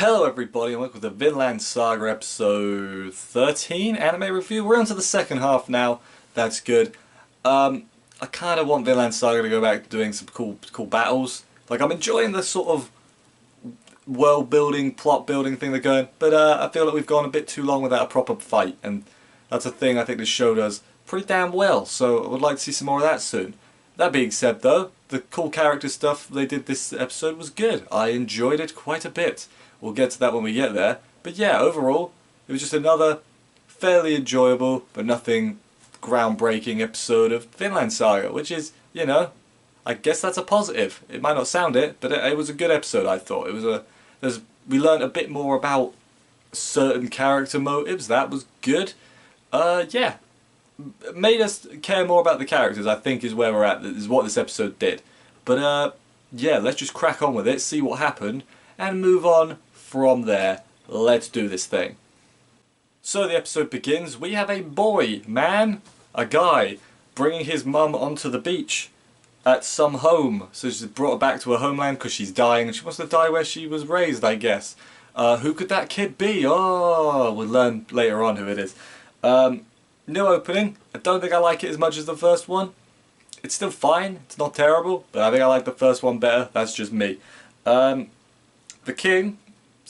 Hello everybody and welcome to the Vinland Saga episode 13 anime review. We're on to the second half now. That's good. I kind of want Vinland Saga to go back to doing some cool battles. Like, I'm enjoying the sort of world building, plot building thing they're going, but I feel like we've gone a bit too long without a proper fight, and that's a thing I think this show does pretty damn well, so I would like to see some more of that soon. That being said though, the cool character stuff they did this episode was good. I enjoyed it quite a bit. We'll get to that when we get there. But yeah, overall, it was just another fairly enjoyable, but nothing groundbreaking episode of Vinland Saga, which is, you know, I guess that's a positive. It might not sound it, but it was a good episode, I thought. It was we learned a bit more about certain character motives. That was good. Yeah. Made us care more about the characters, I think, is where we're at. Is what this episode did. But yeah, let's just crack on with it, see what happened, and move on from there. Let's do this thing. So the episode begins. We have a a guy, bringing his mum onto the beach at some home. So she's brought her back to her homeland because she's dying, and she wants to die where she was raised, I guess. Who could that kid be? Oh, we'll learn later on who it is. New opening. I don't think I like it as much as the first one. It's still fine. It's not terrible, but I think I like the first one better. That's just me. The king,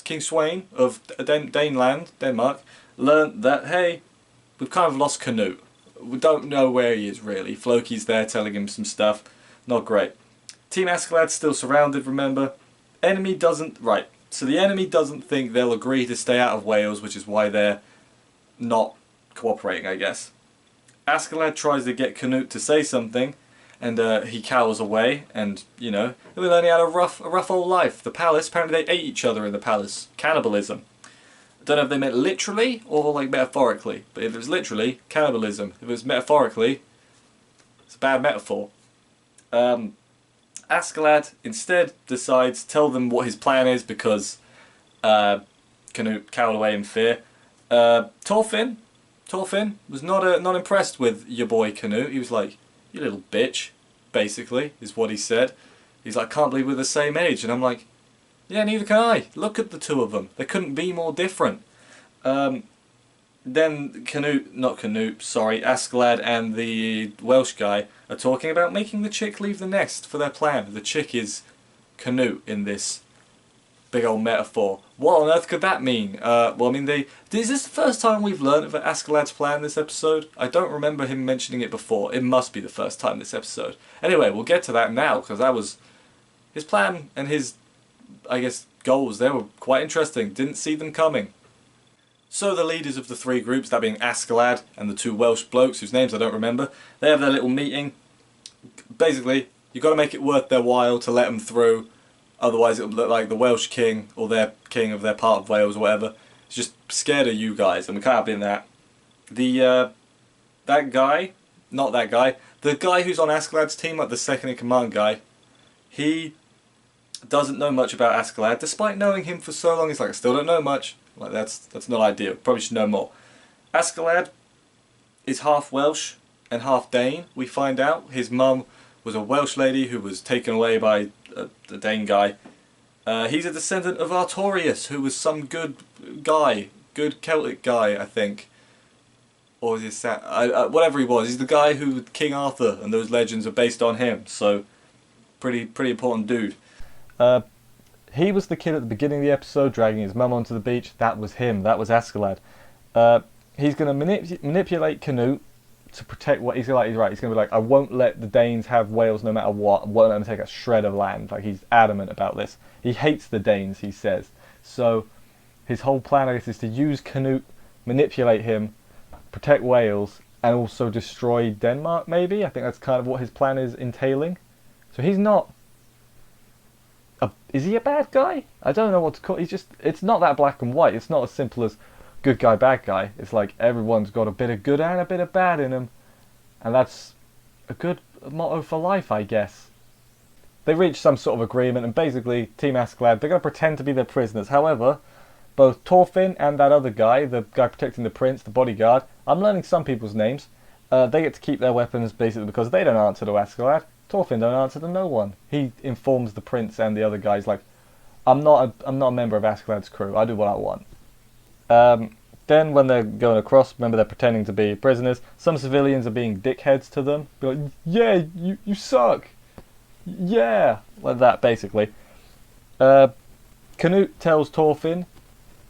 King Swain of Daneland, Denmark, learned that, hey, we've kind of lost Canute. We don't know where he is really. Floki's there telling him some stuff. Not great. Team Askeladd's still surrounded, remember. Enemy doesn't... Right. So the enemy doesn't think they'll agree to stay out of Wales, which is why they're not cooperating, I guess. Askeladd tries to get Canute to say something, and he cowers away, and, you know, they only had a rough old life. The palace, apparently they ate each other in the palace. Cannibalism. I don't know if they meant literally or like metaphorically, but if it was literally, cannibalism. If it was metaphorically, it's a bad metaphor. Askeladd instead decides to tell them what his plan is because Canute cowered away in fear. Thorfinn was not impressed with your boy Canute. He was like, "You little bitch," basically, is what he said. He's like, "Can't believe we're the same age." And I'm like, yeah, neither can I. Look at the two of them. They couldn't be more different. Then Askeladd and the Welsh guy are talking about making the chick leave the nest for their plan. The chick is Canute in this big old metaphor. What on earth could that mean? Well, I mean, is this the first time we've learned of Askeladd's plan this episode? I don't remember him mentioning it before. It must be the first time this episode. Anyway, we'll get to that now, because that was his plan and his, I guess, goals. They were quite interesting. Didn't see them coming. So the leaders of the three groups, that being Askeladd and the two Welsh blokes whose names I don't remember, they have their little meeting. Basically, you've got to make it worth their while to let them through. Otherwise it'll look like the Welsh king, or their king of their part of Wales or whatever, is just scared of you guys, and we can't be in that. The the guy who's on Askeladd's team, like the second in command guy, he doesn't know much about Askeladd, despite knowing him for so long. He's like, I still don't know much. Like, that's not ideal. Probably should know more. Askeladd is half Welsh and half Dane. We find out his mum was a Welsh lady who was taken away by the Dane guy. He's a descendant of Artorius, who was some good Celtic guy, I think. Or is it whatever he was. He's the guy who King Arthur and those legends are based on him. So pretty important dude. He was the kid at the beginning of the episode dragging his mum onto the beach. That was him. That was Askeladd. He's going to manipulate Canute to protect what he's like. He's right. He's going to be like, I won't let the Danes have Wales no matter what. I won't let them take a shred of land. Like, he's adamant about this. He hates the Danes, he says. So his whole plan, I guess, is to use Canute, manipulate him, protect Wales, and also destroy Denmark. Maybe. I think that's kind of what his plan is entailing. So he's not. Is he a bad guy? I don't know what to call it. It's not that black and white. It's not as simple as good guy, bad guy. It's like everyone's got a bit of good and a bit of bad in them. And that's a good motto for life, I guess. They reach some sort of agreement, and basically, Team Askeladd, they're going to pretend to be their prisoners. However, both Thorfinn and that other guy, the guy protecting the prince, the bodyguard, I'm learning some people's names, they get to keep their weapons basically because they don't answer to Askeladd. Thorfinn don't answer to no one. He informs the prince and the other guys like, I'm not a member of Askeladd's crew. I do what I want. Then when they're going across, remember they're pretending to be prisoners. Some civilians are being dickheads to them. Be like, yeah, you suck. Yeah, like that basically. Uh, Canute tells Thorfinn,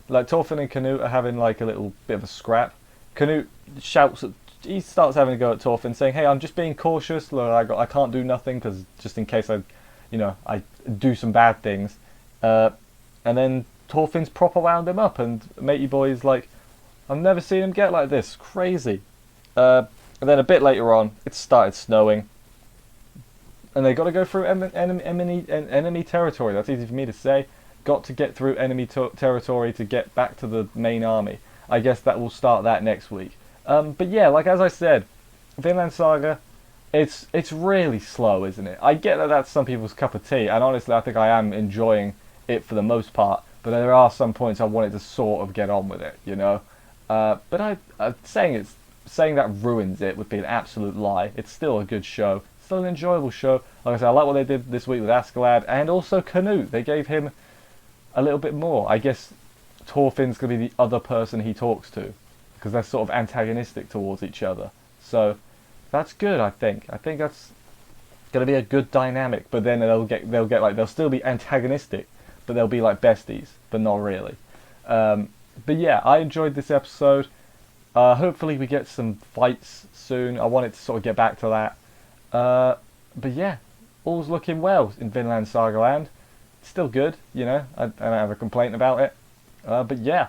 like Thorfinn and Canute are having like a little bit of a scrap. Canute shouts at, he starts having a go at Thorfinn, saying, "Hey, I'm just being cautious. Look, I can't do nothing because just in case I do some bad things." Uh, and then Thorfinn's proper wound him up, and matey boy's like, "I've never seen him get like this. Crazy." And then a bit later on, it started snowing, and they got to go through enemy territory. That's easy for me to say. Got to get through enemy territory to get back to the main army. I guess that will start that next week. But yeah, like as I said, Vinland Saga, it's really slow, isn't it? I get that that's some people's cup of tea, and honestly, I think I am enjoying it for the most part. But there are some points I wanted to sort of get on with it, you know. But saying that ruins it would be an absolute lie. It's still a good show, still an enjoyable show. Like I said, I like what they did this week with Askeladd and also Canute. They gave him a little bit more. I guess Thorfinn's going to be the other person he talks to because they're sort of antagonistic towards each other. So that's good. I think that's going to be a good dynamic. But then they'll still be antagonistic, but they'll be like besties, but not really. But yeah, I enjoyed this episode. Hopefully we get some fights soon. I wanted to sort of get back to that. But yeah, all's looking well in Vinland Saga land. Still good, you know. I don't have a complaint about it. But yeah,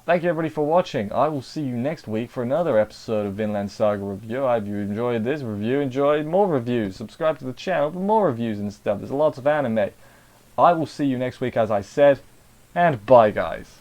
thank you everybody for watching. I will see you next week for another episode of Vinland Saga Review. I hope you enjoyed this review. Enjoy more reviews. Subscribe to the channel for more reviews and stuff. There's lots of anime. I will see you next week as I said. And bye guys.